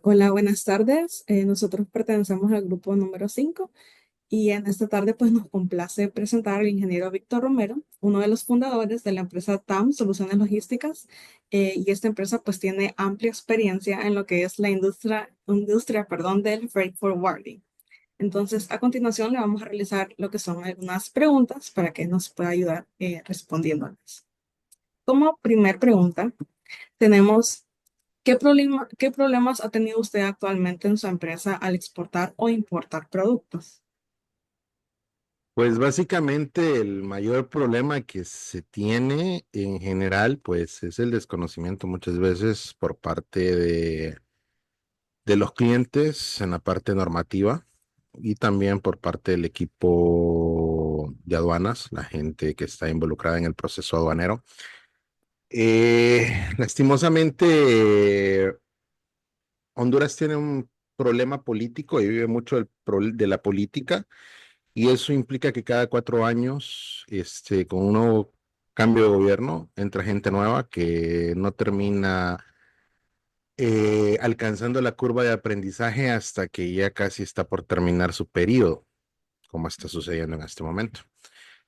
Hola, buenas tardes. Nosotros pertenecemos al grupo número 5 y en esta tarde pues nos complace presentar al ingeniero Víctor Romero, uno de los fundadores de la empresa TAM Soluciones Logísticas. Y esta empresa pues tiene amplia experiencia en lo que es la industria, del freight forwarding. Entonces, a continuación le vamos a realizar lo que son algunas preguntas para que nos pueda ayudar respondiéndolas. Como primer pregunta, tenemos: ¿qué problemas ha tenido usted actualmente en su empresa al exportar o importar productos? Pues básicamente el mayor problema que se tiene en general, pues es el desconocimiento muchas veces por parte de los clientes en la parte normativa y también por parte del equipo de aduanas, la gente que está involucrada en el proceso aduanero. Lastimosamente, Honduras tiene un problema político y vive mucho de la política. Y eso implica que cada 4 años, con un nuevo cambio de gobierno, entra gente nueva que no termina alcanzando la curva de aprendizaje hasta que ya casi está por terminar su periodo, como está sucediendo en este momento.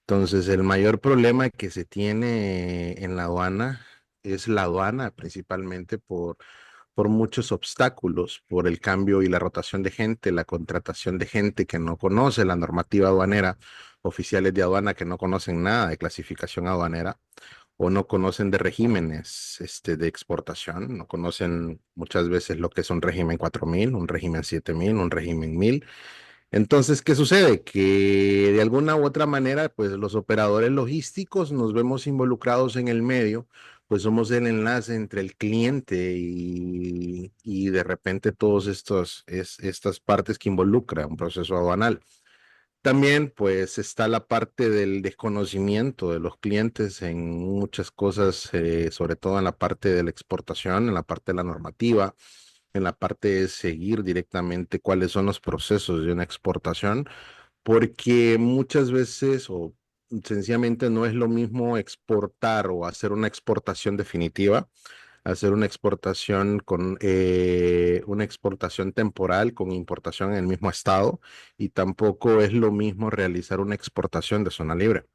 Entonces, el mayor problema que se tiene en la aduana es la aduana, principalmente por muchos obstáculos, por el cambio y la rotación de gente, la contratación de gente que no conoce la normativa aduanera, oficiales de aduana que no conocen nada de clasificación aduanera o no conocen de regímenes de exportación, no conocen muchas veces lo que es un régimen 4000, un régimen 7000, un régimen 1000. Entonces, ¿qué sucede? Que de alguna u otra manera, pues los operadores logísticos nos vemos involucrados en el medio, pues somos el enlace entre el cliente y de repente todos estas partes que involucra un proceso aduanal. También, pues, está la parte del desconocimiento de los clientes en muchas cosas, sobre todo en la parte de la exportación, en la parte de la normativa, en la parte de seguir directamente cuáles son los procesos de una exportación, porque muchas veces o sencillamente no es lo mismo exportar o hacer una exportación definitiva, hacer una exportación con una exportación temporal con importación en el mismo estado, y tampoco es lo mismo realizar una exportación de zona libre.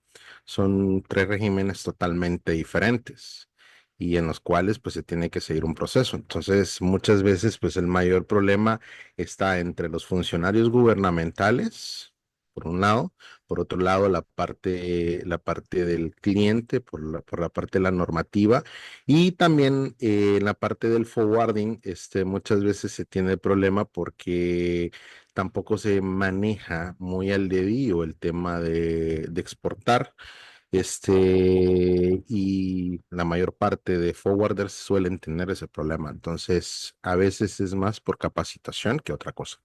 Son tres regímenes totalmente diferentes y en los cuales pues se tiene que seguir un proceso. Entonces, muchas veces pues el mayor problema está entre los funcionarios gubernamentales, por un lado, por otro lado la parte del cliente, por la parte de la normativa, y también en la parte del forwarding, muchas veces se tiene el problema porque tampoco se maneja muy al dedillo el tema de exportar, y la mayor parte de forwarders suelen tener ese problema. Entonces, a veces es más por capacitación que otra cosa.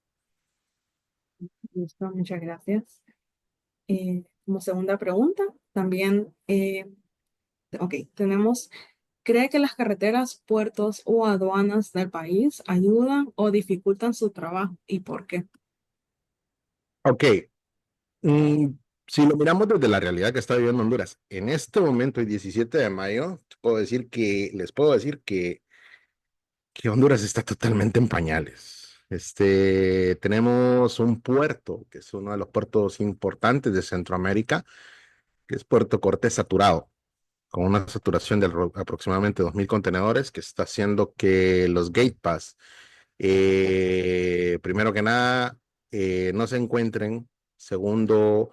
Listo, muchas gracias. Como segunda pregunta, también, ok, tenemos: ¿cree que las carreteras, puertos o aduanas del país ayudan o dificultan su trabajo y por qué? Ok, mm, si lo miramos desde la realidad que está viviendo Honduras, en este momento, el 17 de mayo, les puedo decir que Honduras está totalmente en pañales. Tenemos un puerto, que es uno de los puertos importantes de Centroamérica, que es Puerto Cortés saturado, con una saturación de aproximadamente 2000 contenedores, que está haciendo que los gate pass, primero que nada, no se encuentren. Segundo,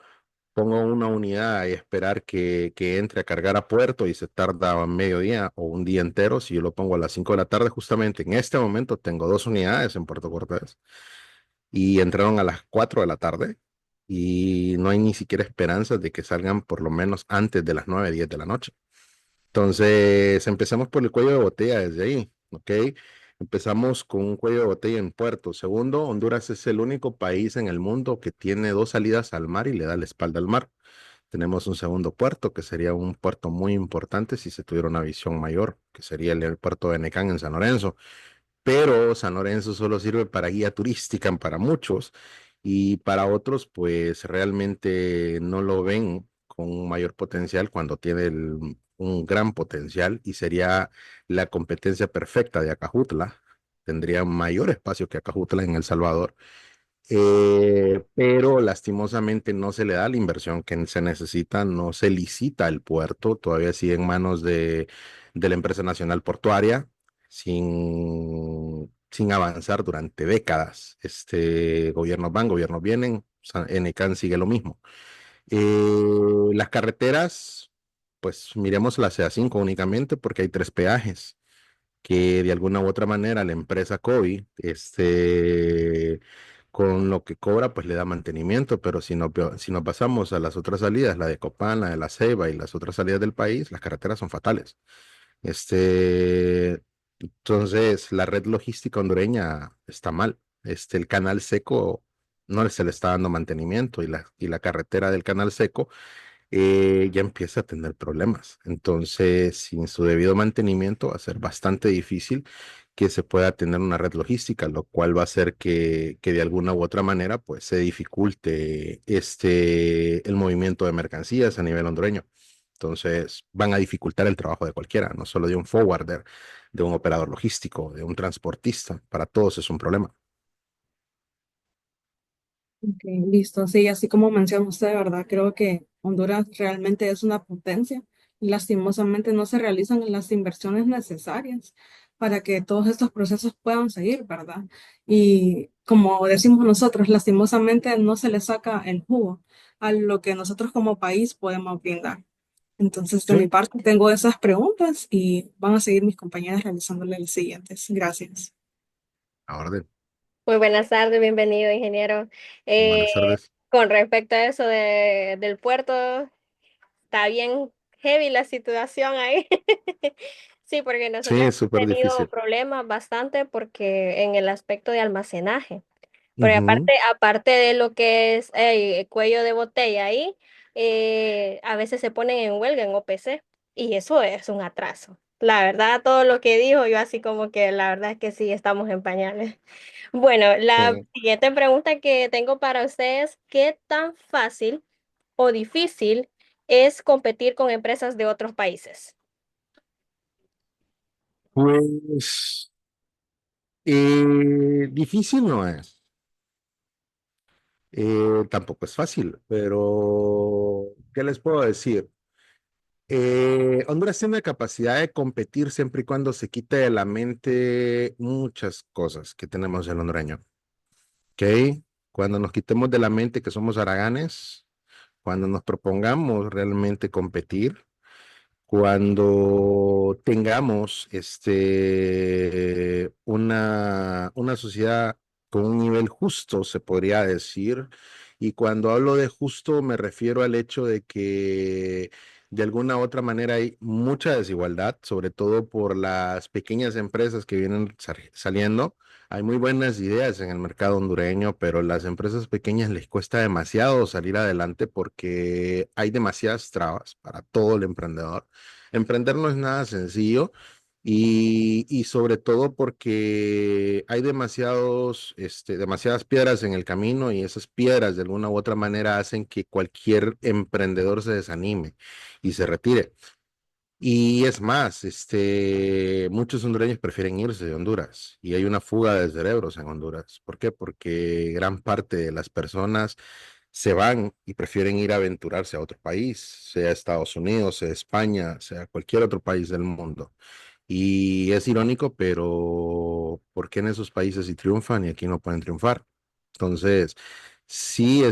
pongo una unidad y esperar que entre a cargar a puerto y se tarda medio día o un día entero. Si yo lo pongo a las 5 de la tarde, justamente en este momento tengo dos unidades en Puerto Cortés y entraron a las 4 de la tarde y no hay ni siquiera esperanzas de que salgan por lo menos antes de las 9 10 de la noche. Entonces, empezamos por el cuello de botella desde ahí, ¿ok? Empezamos con un cuello de botella en puerto. Segundo, Honduras es el único país en el mundo que tiene dos salidas al mar y le da la espalda al mar. Tenemos un segundo puerto, que sería un puerto muy importante si se tuviera una visión mayor, que sería el puerto de Necán en San Lorenzo. Pero San Lorenzo solo sirve para guía turística para muchos y para otros, pues realmente no lo ven con un mayor potencial cuando tiene un gran potencial y sería la competencia perfecta de Acajutla, tendría mayor espacio que Acajutla en El Salvador, pero lastimosamente no se le da la inversión que se necesita, no se licita el puerto, todavía sigue en manos de la empresa nacional portuaria, sin avanzar durante décadas. Gobiernos van, gobiernos vienen, NCAN sigue lo mismo. Las carreteras, pues miremos la CA5 únicamente porque hay 3 peajes que de alguna u otra manera la empresa COBI, con lo que cobra, pues le da mantenimiento, pero si nos pasamos a las otras salidas, la de Copán, la de La Ceiba y las otras salidas del país, las carreteras son fatales. Entonces, la red logística hondureña está mal. El canal seco no se le está dando mantenimiento y la carretera del canal seco ya empieza a tener problemas. Entonces, sin su debido mantenimiento, va a ser bastante difícil que se pueda tener una red logística, lo cual va a hacer que de alguna u otra manera, pues, se dificulte el movimiento de mercancías a nivel hondureño. Entonces, van a dificultar el trabajo de cualquiera, no solo de un forwarder, de un operador logístico, de un transportista. Para todos es un problema. Ok, listo. Sí, así como menciona usted, de verdad, creo que Honduras realmente es una potencia y lastimosamente no se realizan las inversiones necesarias para que todos estos procesos puedan seguir, ¿verdad? Y como decimos nosotros, lastimosamente no se le saca el jugo a lo que nosotros como país podemos brindar. Entonces, de mi Sí, parte, tengo esas preguntas y van a seguir mis compañeras realizándole las siguientes. Gracias. a orden. Muy buenas tardes, bienvenido, ingeniero. Eh, Buenas tardes. con respecto a eso del puerto, está bien heavy la situación ahí. Sí, porque Sí, nosotros es hemos súper tenido difícil. problemas bastante porque en el aspecto de almacenaje. Porque Ujú, aparte de lo que es el cuello de botella ahí, a veces se ponen en huelga en OPC y eso es un atraso. La verdad, todo lo que dijo, yo así como que la verdad es que sí, estamos en pañales. Bueno, la sí. siguiente pregunta que tengo para ustedes, ¿qué tan fácil o difícil es competir con empresas de otros países? Pues difícil no es. Tampoco es fácil, pero ¿qué les puedo decir? Honduras tiene la capacidad de competir siempre y cuando se quite de la mente muchas cosas que tenemos el hondureño. ¿Ok? Cuando nos quitemos de la mente que somos haraganes, cuando nos propongamos realmente competir, cuando tengamos una sociedad con un nivel justo, se podría decir. Y cuando hablo de justo, me refiero al hecho de que de alguna u otra manera hay mucha desigualdad, sobre todo por las pequeñas empresas que vienen saliendo. Hay muy buenas ideas en el mercado hondureño, pero las empresas pequeñas les cuesta demasiado salir adelante porque hay demasiadas trabas para todo el emprendedor. Emprender no es nada sencillo y sobre todo porque hay demasiadas piedras en el camino y esas piedras de alguna u otra manera hacen que cualquier emprendedor se desanime y se retire. Y es más, muchos hondureños prefieren irse de Honduras y hay una fuga de cerebros en Honduras. ¿Por qué? Porque gran parte de las personas se van y prefieren ir a aventurarse a otro país, sea Estados Unidos, sea España, sea cualquier otro país del mundo. Y es irónico, pero ¿por qué en esos países sí triunfan y aquí no pueden triunfar? Entonces, sí,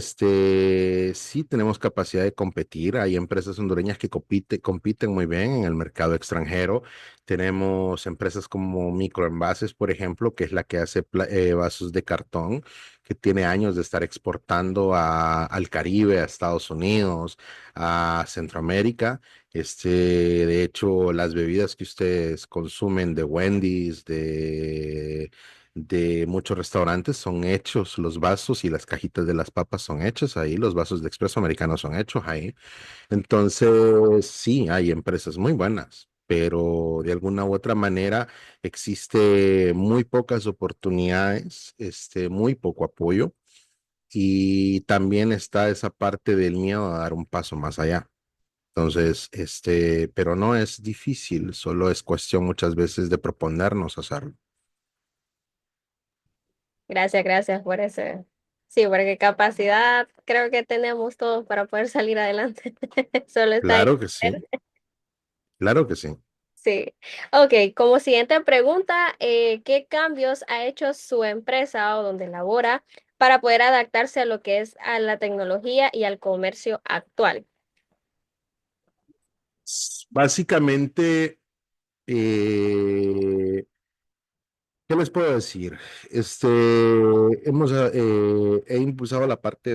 sí tenemos capacidad de competir. Hay empresas hondureñas que compiten muy bien en el mercado extranjero. Tenemos empresas como Microenvases, por ejemplo, que es la que hace vasos de cartón, que tiene años de estar exportando al Caribe, a Estados Unidos, a Centroamérica. De hecho, las bebidas que ustedes consumen de Wendy's, de muchos restaurantes son hechos, los vasos y las cajitas de las papas son hechas ahí, los vasos de expreso americano son hechos ahí. Entonces, sí, hay empresas muy buenas, pero de alguna u otra manera existe muy pocas oportunidades, muy poco apoyo y también está esa parte del miedo a dar un paso más allá. Entonces, pero no es difícil, solo es cuestión muchas veces de proponernos hacerlo. Gracias, gracias por ese. Sí, porque capacidad creo que tenemos todos para poder salir adelante. Solo está en Claro que sí, querer. claro que sí. Sí. Ok, como siguiente pregunta, ¿qué cambios ha hecho su empresa o donde labora para poder adaptarse a lo que es a la tecnología y al comercio actual? Básicamente, eh, ¿qué les puedo decir? He impulsado la parte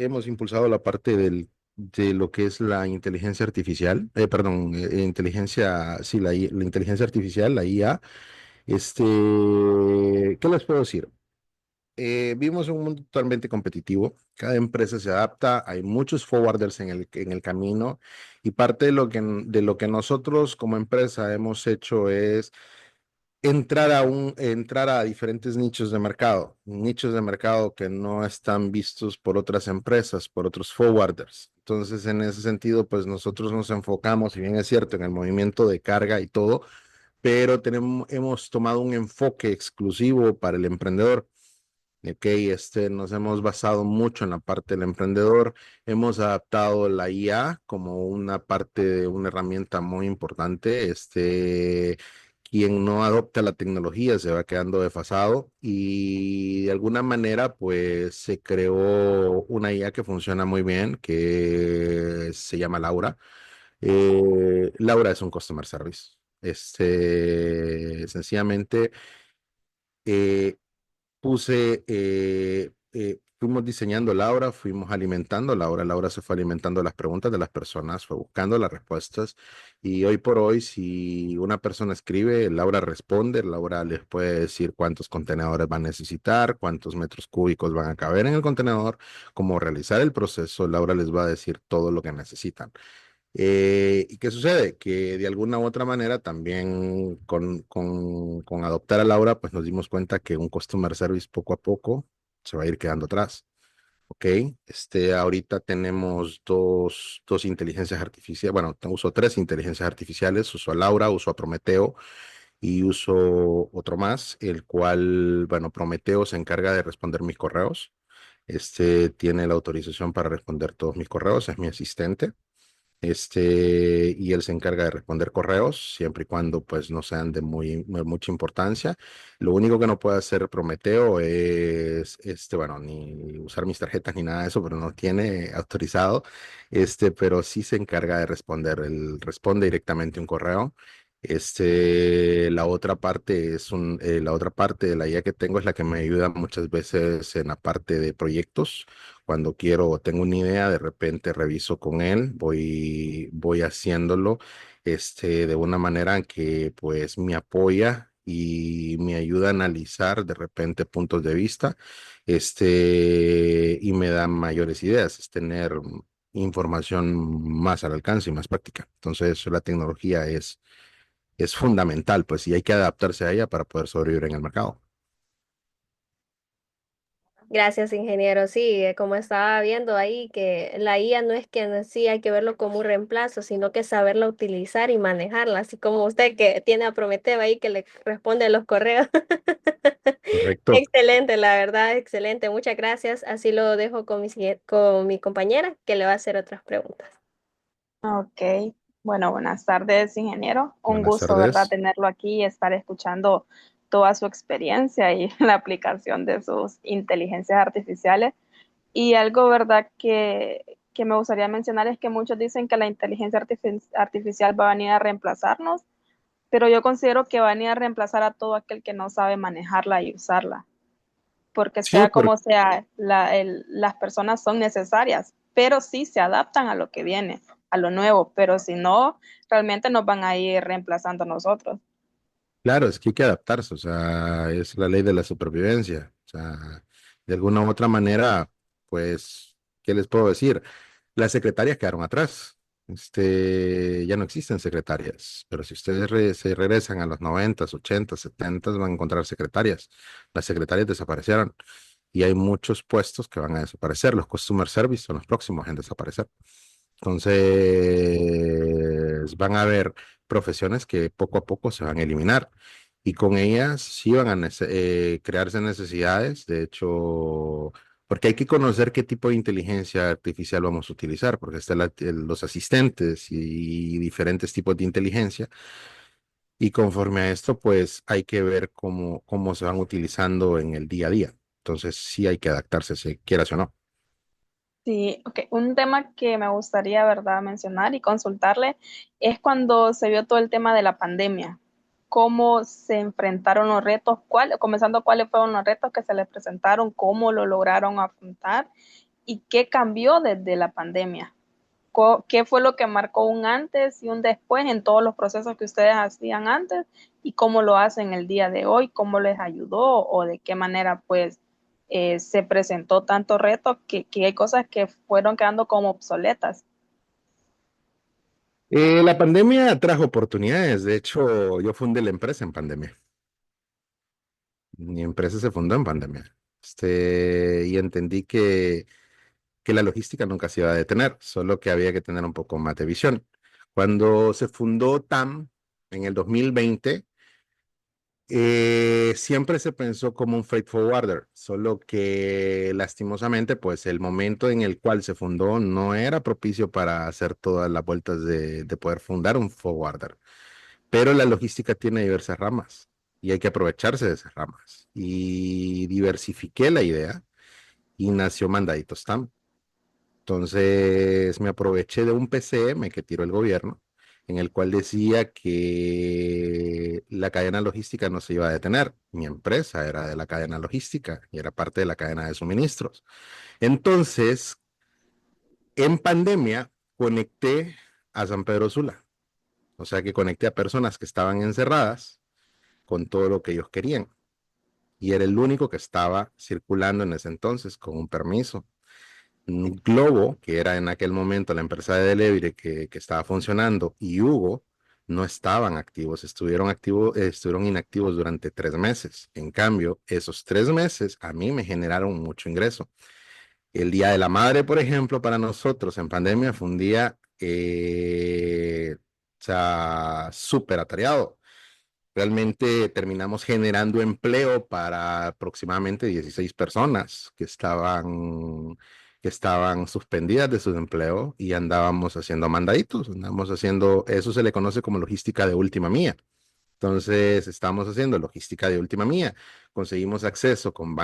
hemos impulsado la parte de lo que es la inteligencia artificial, perdón, inteligencia, sí, la inteligencia artificial, la IA. ¿Qué les puedo decir? Vivimos en un mundo totalmente competitivo. Cada empresa se adapta. Hay muchos forwarders en el camino y parte de lo que nosotros como empresa hemos hecho es entrar a diferentes nichos de mercado que no están vistos por otras empresas, por otros forwarders. Entonces, en ese sentido, pues nosotros nos enfocamos, si bien es cierto, en el movimiento de carga y todo, pero hemos tomado un enfoque exclusivo para el emprendedor. Ok, nos hemos basado mucho en la parte del emprendedor, hemos adaptado la IA como una parte de una herramienta muy importante. Quien no adopta la tecnología se va quedando desfasado y de alguna manera pues se creó una IA que funciona muy bien, que se llama Laura. Laura es un customer service. Sencillamente eh, fuimos diseñando Laura, fuimos alimentando Laura se fue alimentando las preguntas de las personas, fue buscando las respuestas y hoy por hoy si una persona escribe, Laura responde, Laura les puede decir cuántos contenedores van a necesitar, cuántos metros cúbicos van a caber en el contenedor, cómo realizar el proceso, Laura les va a decir todo lo que necesitan. ¿Y qué sucede? Que de alguna u otra manera también con adoptar a Laura, pues nos dimos cuenta que un customer service poco a poco se va a ir quedando atrás. ¿Ok? Ahorita tenemos dos inteligencias artificiales, bueno, uso tres inteligencias artificiales, uso a Laura, uso a Prometeo y uso otro más, el cual, bueno, Prometeo se encarga de responder mis correos. Tiene la autorización para responder todos mis correos, es mi asistente. Y él se encarga de responder correos, siempre y cuando pues no sean de mucha importancia. Lo único que no puede hacer Prometeo es, bueno, ni usar mis tarjetas ni nada de eso, pero no tiene autorizado, pero sí se encarga de responder, él responde directamente un correo. La otra parte de la IA que tengo es la que me ayuda muchas veces en la parte de proyectos cuando quiero o tengo una idea, de repente reviso con él, voy haciéndolo de una manera en que pues me apoya y me ayuda a analizar de repente puntos de vista y me da mayores ideas, es tener información más al alcance y más práctica. Entonces la tecnología es fundamental, pues, y hay que adaptarse a ella para poder sobrevivir en el mercado. Gracias, ingeniero. Sí, como estaba viendo ahí, que la IA no es que en sí hay que verlo como un reemplazo, sino que saberla utilizar y manejarla, así como usted que tiene a Prometeo ahí que le responde los correos. Correcto. Excelente, la verdad, excelente. Muchas gracias. Así lo dejo con con mi compañera que le va a hacer otras preguntas. Ok, bueno, buenas tardes, ingeniero. Un Buenas gusto, ¿verdad?, tardes. tenerlo aquí y estar escuchando toda su experiencia y la aplicación de sus inteligencias artificiales. Y algo, ¿verdad?, que me gustaría mencionar es que muchos dicen que la inteligencia artificial va a venir a reemplazarnos, pero yo considero que va a venir a reemplazar a todo aquel que no sabe manejarla y usarla, porque Sí, sea como sea, las personas son necesarias, pero sí se adaptan a lo que viene, a lo nuevo, pero si no, realmente nos van a ir reemplazando a nosotros. claro, es que hay que adaptarse, o sea, es la ley de la supervivencia. O sea, de alguna u otra manera, pues, ¿qué les puedo decir? Las secretarias quedaron atrás. Ya no existen secretarias, pero si ustedes se regresan a los 90, 80, 70, van a encontrar secretarias. Las secretarias desaparecieron y hay muchos puestos que van a desaparecer. Los customer service son los próximos en desaparecer. Entonces, van a haber profesiones que poco a poco se van a eliminar. y con ellas sí van a crearse necesidades. De hecho, porque hay que conocer qué tipo de inteligencia artificial vamos a utilizar, porque están los asistentes y diferentes tipos de inteligencia. Y conforme a esto, pues hay que ver cómo se van utilizando en el día a día. Entonces, sí hay que adaptarse, si quieras o no. Sí, ok. Un tema que me gustaría, ¿verdad?, mencionar y consultarle es cuando se vio todo el tema de la pandemia. ¿Cómo se enfrentaron los retos? Comenzando, ¿cuáles fueron los retos que se les presentaron? ¿Cómo lo lograron afrontar? ¿Y qué cambió desde la pandemia? ¿Qué fue lo que marcó un antes y un después en todos los procesos que ustedes hacían antes? ¿Y cómo lo hacen el día de hoy? ¿Cómo les ayudó? ¿O de qué manera, pues, se presentó tanto reto que hay cosas que fueron quedando como obsoletas? La pandemia trajo oportunidades. De hecho, yo fundé la empresa en pandemia. Mi empresa se fundó en pandemia. Y entendí que la logística nunca se iba a detener, solo que había que tener un poco más de visión. Cuando se fundó TAM en el 2020, siempre se pensó como un freight forwarder, solo que lastimosamente, pues el momento en el cual se fundó no era propicio para hacer todas las vueltas de poder fundar un forwarder. Pero la logística tiene diversas ramas y hay que aprovecharse de esas ramas. Y diversifiqué la idea y nació Mandaditos TAM. Entonces me aproveché de un PCM que tiró el gobierno, en el cual decía que la cadena logística no se iba a detener. Mi empresa era de la cadena logística y era parte de la cadena de suministros. Entonces, en pandemia, conecté a San Pedro Sula. O sea que conecté a personas que estaban encerradas con todo lo que ellos querían. Y era el único que estaba circulando en ese entonces con un permiso. Globo, que era en aquel momento la empresa de delivery que estaba funcionando, y Hugo no estaban activos, estuvieron inactivos durante 3 meses. En cambio, esos 3 meses a mí me generaron mucho ingreso. El Día de la Madre, por ejemplo, para nosotros en pandemia fue un día, o sea, súper atareado. Realmente terminamos generando empleo para aproximadamente 16 personas que estaban suspendidas de su empleo y andábamos haciendo mandaditos, eso se le conoce como logística de última mía. Entonces, estamos haciendo logística de última mía. Conseguimos acceso con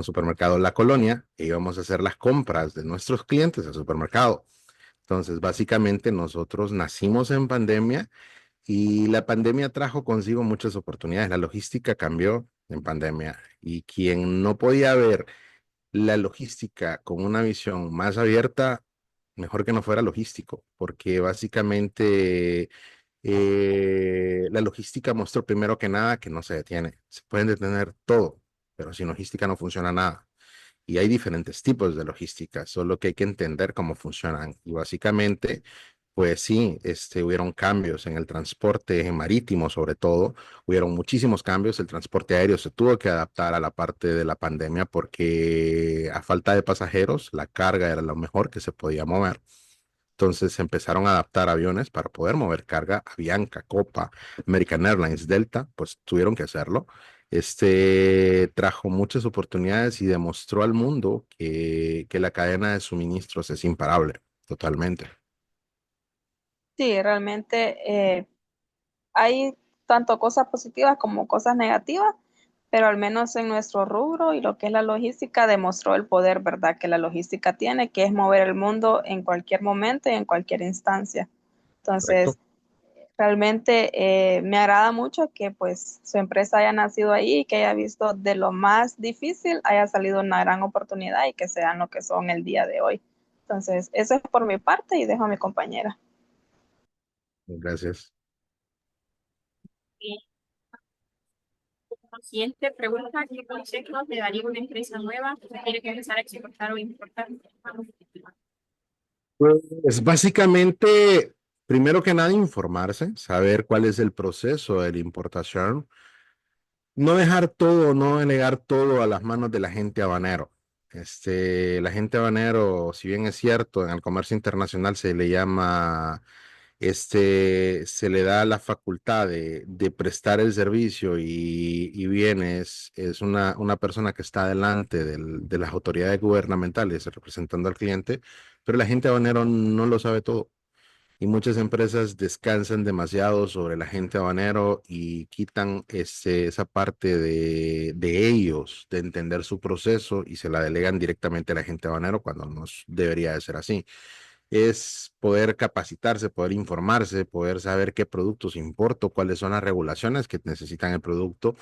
Supermercado La Colonia e íbamos a hacer las compras de nuestros clientes al supermercado. Entonces, básicamente nosotros nacimos en pandemia y la pandemia trajo consigo muchas oportunidades. La logística cambió en pandemia y quien no podía ver la logística con una visión más abierta, mejor que no fuera logístico, porque básicamente la logística mostró primero que nada que no se detiene. Se pueden detener todo, pero sin logística no funciona nada. Y hay diferentes tipos de logística, solo que hay que entender cómo funcionan. Y básicamente, pues sí, hubieron cambios en el transporte marítimo, sobre todo. Hubieron muchísimos cambios. El transporte aéreo se tuvo que adaptar a la parte de la pandemia porque a falta de pasajeros, la carga era lo mejor que se podía mover. Entonces se empezaron a adaptar aviones para poder mover carga. Avianca, Copa, American Airlines, Delta, pues tuvieron que hacerlo. Trajo muchas oportunidades y demostró al mundo que la cadena de suministros es imparable, totalmente. Sí, realmente hay tanto cosas positivas como cosas negativas, pero al menos en nuestro rubro y lo que es la logística demostró el poder, ¿verdad?, que la logística tiene, que es mover el mundo en cualquier momento y en cualquier instancia. Correcto. Entonces, realmente me agrada mucho que pues su empresa haya nacido ahí y que haya visto de lo más difícil, haya salido una gran oportunidad y que sean lo que son el día de hoy. Entonces, eso es por mi parte y dejo a mi compañera. Gracias. Y como siguiente pregunta, ¿qué consejos le daría a una empresa nueva que quiere empezar a exportar o importar? Pues básicamente, primero que nada, informarse, saber cuál es el proceso de la importación. No dejar todo, no delegar todo a las manos de la gente habanero. La gente habanero, si bien es cierto, en el comercio internacional se le llama se le da la facultad de prestar el servicio y bien es una persona que está delante de las autoridades gubernamentales representando al cliente, pero la gente aduanero no lo sabe todo. Y muchas empresas descansan demasiado sobre el agente aduanero y quitan esa parte de ellos, de entender su proceso y se la delegan directamente al agente aduanero cuando no debería de ser así. Es poder capacitarse, poder informarse, poder saber qué productos importo, cuáles son las regulaciones que necesitan el producto,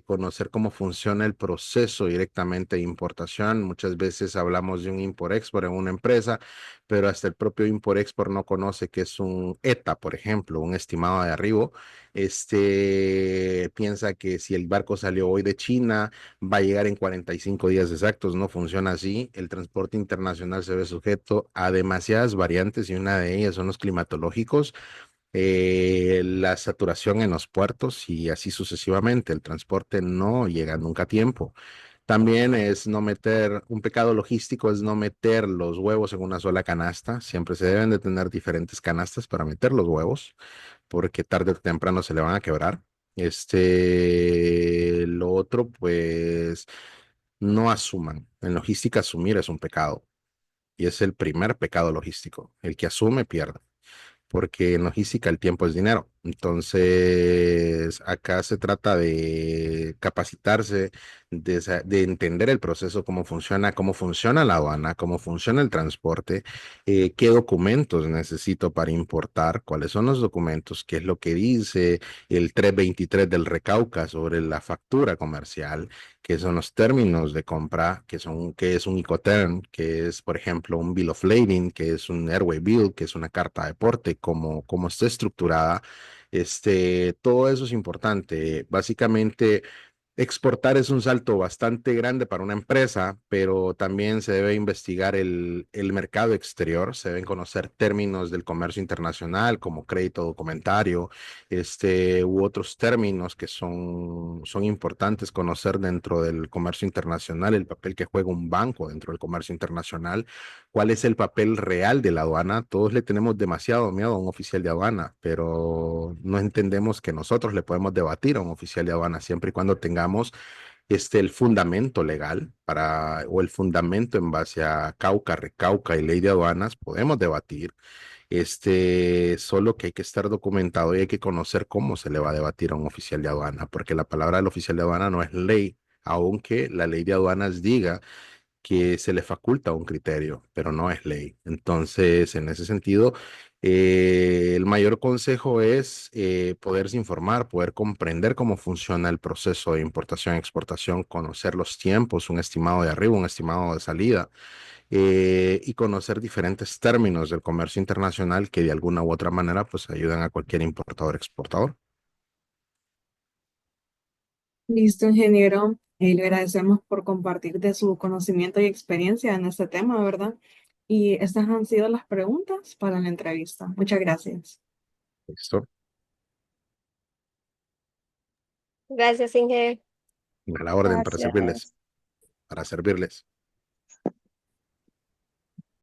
conocer cómo funciona el proceso directamente de importación. Muchas veces hablamos de un import-export en una empresa, pero hasta el propio import-export no conoce qué es un ETA, por ejemplo, un estimado de arribo. Piensa que si el barco salió hoy de China, va a llegar en 45 días exactos. No funciona así. El transporte internacional se ve sujeto a demasiadas variantes y una de ellas son los climatológicos, la saturación en los puertos y así sucesivamente. El transporte no llega nunca a tiempo. También es no meter, un pecado logístico es no meter los huevos en una sola canasta. Siempre se deben de tener diferentes canastas para meter los huevos, porque tarde o temprano se le van a quebrar. Lo otro, pues, no asuman. En logística, asumir es un pecado. Y es el primer pecado logístico. El que asume pierde, porque en logística el tiempo es dinero. Entonces, acá se trata de capacitarse, de entender el proceso, cómo funciona la aduana, cómo funciona el transporte, qué documentos necesito para importar, cuáles son los documentos, qué es lo que dice el 323 del Recauca sobre la factura comercial, qué son los términos de compra, qué es un Incoterm, qué es, por ejemplo, un Bill of Lading, qué es un Airway Bill, qué es una carta de porte, cómo está estructurada. Todo eso es importante. Básicamente, exportar es un salto bastante grande para una empresa, pero también se debe investigar el mercado exterior, se deben conocer términos del comercio internacional como crédito documentario, u otros términos que son importantes conocer dentro del comercio internacional, el papel que juega un banco dentro del comercio internacional, cuál es el papel real de la aduana. Todos le tenemos demasiado miedo a un oficial de aduana, pero no entendemos que nosotros le podemos debatir a un oficial de aduana siempre y cuando tengamos el fundamento legal o el fundamento en base a Cauca, Recauca y ley de aduanas, podemos debatir. Solo que hay que estar documentado y hay que conocer cómo se le va a debatir a un oficial de aduana, porque la palabra del oficial de aduana no es ley, aunque la ley de aduanas diga que se le faculta un criterio, pero no es ley. Entonces, en ese sentido, el mayor consejo es poderse informar, poder comprender cómo funciona el proceso de importación y exportación, conocer los tiempos, un estimado de arriba, un estimado de salida, y conocer diferentes términos del comercio internacional que de alguna u otra manera pues ayudan a cualquier importador exportador. Listo, ingeniero. Le agradecemos por compartir de su conocimiento y experiencia en este tema, ¿verdad? Y estas han sido las preguntas para la entrevista. Muchas gracias. ¿Listo? Gracias, Inge. A la orden Gracias. para servirles.